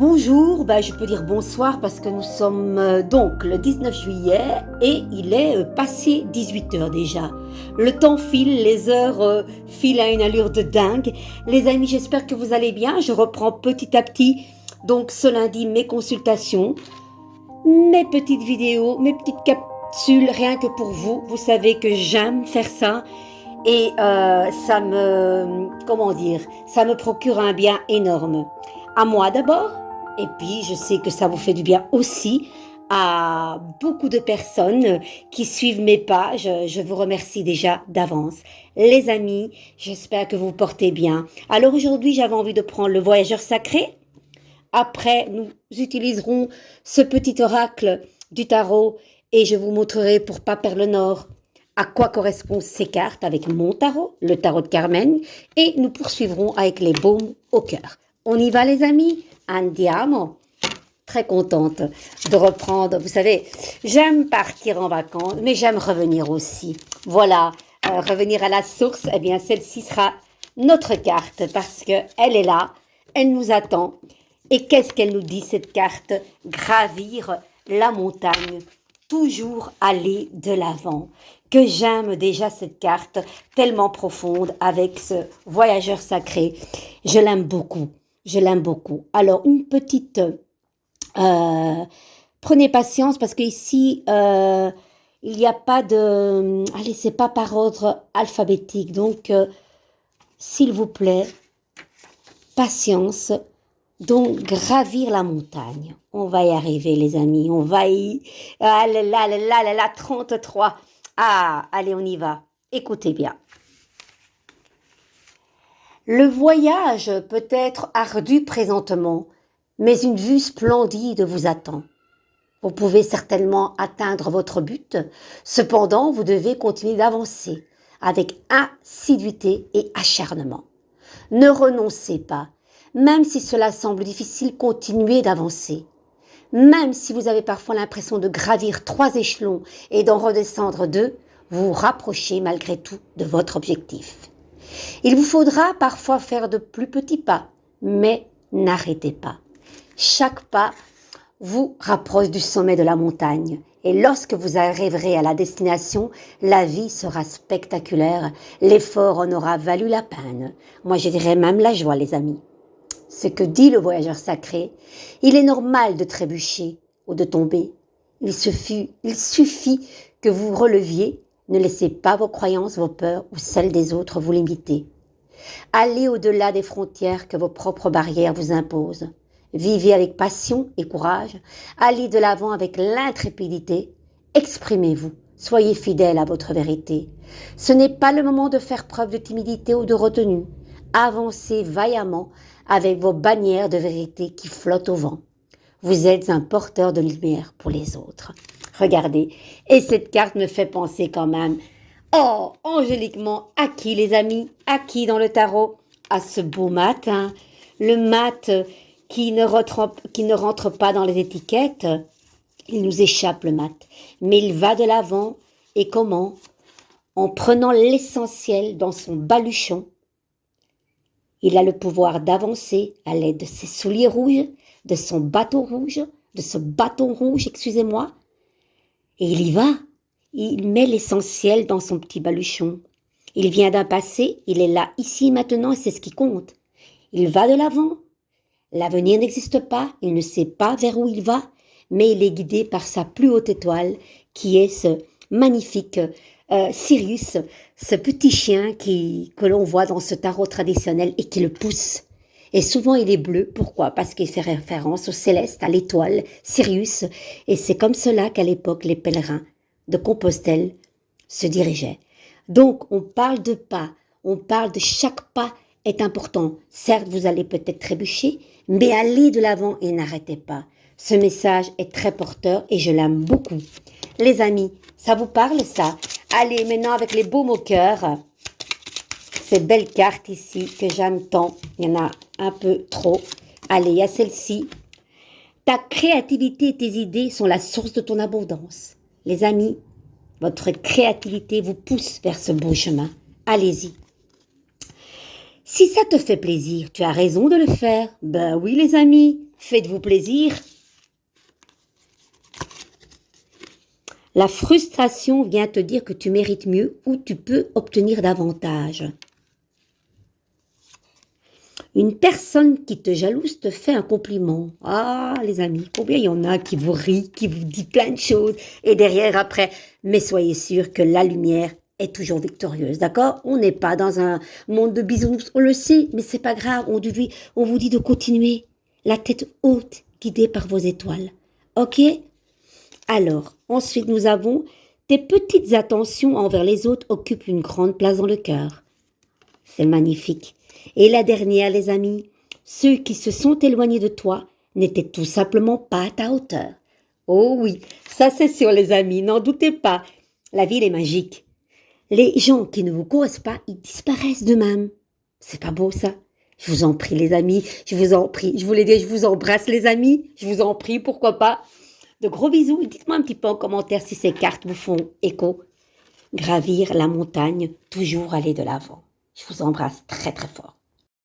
Bonjour, je peux dire bonsoir parce que nous sommes donc le 19 juillet et il est passé 18 heures déjà. Le temps file, les heures filent à une allure de dingue. Les amis, j'espère que vous allez bien. Je reprends petit à petit donc ce lundi mes consultations, mes petites vidéos, mes petites capsules, rien que pour vous. Vous savez que j'aime faire ça et ça me procure un bien énorme. À moi d'abord. Et puis, je sais que ça vous fait du bien aussi à beaucoup de personnes qui suivent mes pages. Je vous remercie déjà d'avance. Les amis, j'espère que vous vous portez bien. Alors aujourd'hui, j'avais envie de prendre le voyageur sacré. Après, nous utiliserons ce petit oracle du tarot et je vous montrerai pour pas perdre le nord à quoi correspondent ces cartes avec mon tarot, le tarot de Carmen, et nous poursuivrons avec les baumes au cœur. On y va les amis? Andiamo. Très contente de reprendre. Vous savez, j'aime partir en vacances, mais j'aime revenir aussi. Voilà, revenir à la source, eh bien celle-ci sera notre carte parce qu'elle est là, elle nous attend. Et qu'est-ce qu'elle nous dit cette carte? Gravir la montagne, toujours aller de l'avant. Que j'aime déjà cette carte tellement profonde avec ce voyageur sacré. Je l'aime beaucoup. Je l'aime beaucoup. Alors, une petite... prenez patience parce qu'ici, il n'y a pas de... Allez, c'est pas par ordre alphabétique. Donc, s'il vous plaît, patience. Donc, gravir la montagne. On va y arriver, les amis. On va y... Ah là là là là là là, 33. Ah, allez, on y va. Écoutez bien. Le voyage peut être ardu présentement, mais une vue splendide vous attend. Vous pouvez certainement atteindre votre but, cependant vous devez continuer d'avancer avec assiduité et acharnement. Ne renoncez pas, même si cela semble difficile, continuez d'avancer. Même si vous avez parfois l'impression de gravir 3 échelons et d'en redescendre 2, vous vous rapprochez malgré tout de votre objectif. Il vous faudra parfois faire de plus petits pas, mais n'arrêtez pas. Chaque pas vous rapproche du sommet de la montagne. Et lorsque vous arriverez à la destination, la vie sera spectaculaire. L'effort en aura valu la peine. Moi, je dirais même la joie, les amis. Ce que dit le voyageur sacré, il est normal de trébucher ou de tomber. Il suffit que vous releviez. Ne laissez pas vos croyances, vos peurs ou celles des autres vous limiter. Allez au-delà des frontières que vos propres barrières vous imposent. Vivez avec passion et courage. Allez de l'avant avec l'intrépidité. Exprimez-vous. Soyez fidèle à votre vérité. Ce n'est pas le moment de faire preuve de timidité ou de retenue. Avancez vaillamment avec vos bannières de vérité qui flottent au vent. Vous êtes un porteur de lumière pour les autres. Regardez, et cette carte me fait penser quand même, oh, angéliquement, à qui les amis? À qui dans le tarot? À ce beau mat, hein? Le mat qui ne rentre pas dans les étiquettes. Il nous échappe le mat, mais il va de l'avant. Et comment? En prenant l'essentiel dans son baluchon. Il a le pouvoir d'avancer à l'aide de ses souliers rouges, de son bâton rouge, de ce bâton rouge, excusez-moi. Et il y va. Il met l'essentiel dans son petit baluchon. Il vient d'un passé, il est là, ici, maintenant, et c'est ce qui compte. Il va de l'avant. L'avenir n'existe pas, il ne sait pas vers où il va, mais il est guidé par sa plus haute étoile, qui est ce magnifique Sirius, ce petit chien que l'on voit dans ce tarot traditionnel et qui le pousse. Et souvent il est bleu, pourquoi? Parce qu'il fait référence au céleste, à l'étoile, Sirius, et c'est comme cela qu'à l'époque les pèlerins de Compostelle se dirigeaient. Donc on parle de pas, on parle de chaque pas est important. Certes, vous allez peut-être trébucher, mais allez de l'avant et n'arrêtez pas. Ce message est très porteur et je l'aime beaucoup. Les amis, ça vous parle ça? Allez, maintenant avec les baumes au cœur. Ces belles cartes ici que j'aime tant. Il y en a un peu trop. Allez, il y a celle-ci. Ta créativité et tes idées sont la source de ton abondance. Les amis, votre créativité vous pousse vers ce beau chemin. Allez-y. Si ça te fait plaisir, tu as raison de le faire. Ben oui les amis, faites-vous plaisir. La frustration vient te dire que tu mérites mieux ou tu peux obtenir davantage. Une personne qui te jalouse te fait un compliment. Ah, les amis, combien il y en a qui vous rient, qui vous dit plein de choses et derrière après. Mais soyez sûrs que la lumière est toujours victorieuse, d'accord? On n'est pas dans un monde de bisounours, on le sait, mais c'est pas grave. On vous dit de continuer, la tête haute, guidée par vos étoiles. Ok? Alors, ensuite, nous avons tes petites attentions envers les autres occupent une grande place dans le cœur. C'est magnifique. Et la dernière, les amis, ceux qui se sont éloignés de toi n'étaient tout simplement pas à ta hauteur. Oh oui, ça c'est sûr, les amis, n'en doutez pas. La vie, elle est magique. Les gens qui ne vous correspondent pas, ils disparaissent d'eux-mêmes. C'est pas beau, ça? Je vous en prie, les amis, je vous en prie. Je voulais dire, je vous embrasse, les amis. Je vous en prie, pourquoi pas. De gros bisous. Dites-moi un petit peu en commentaire si ces cartes vous font écho. Gravir la montagne, toujours aller de l'avant. Je vous embrasse très très fort.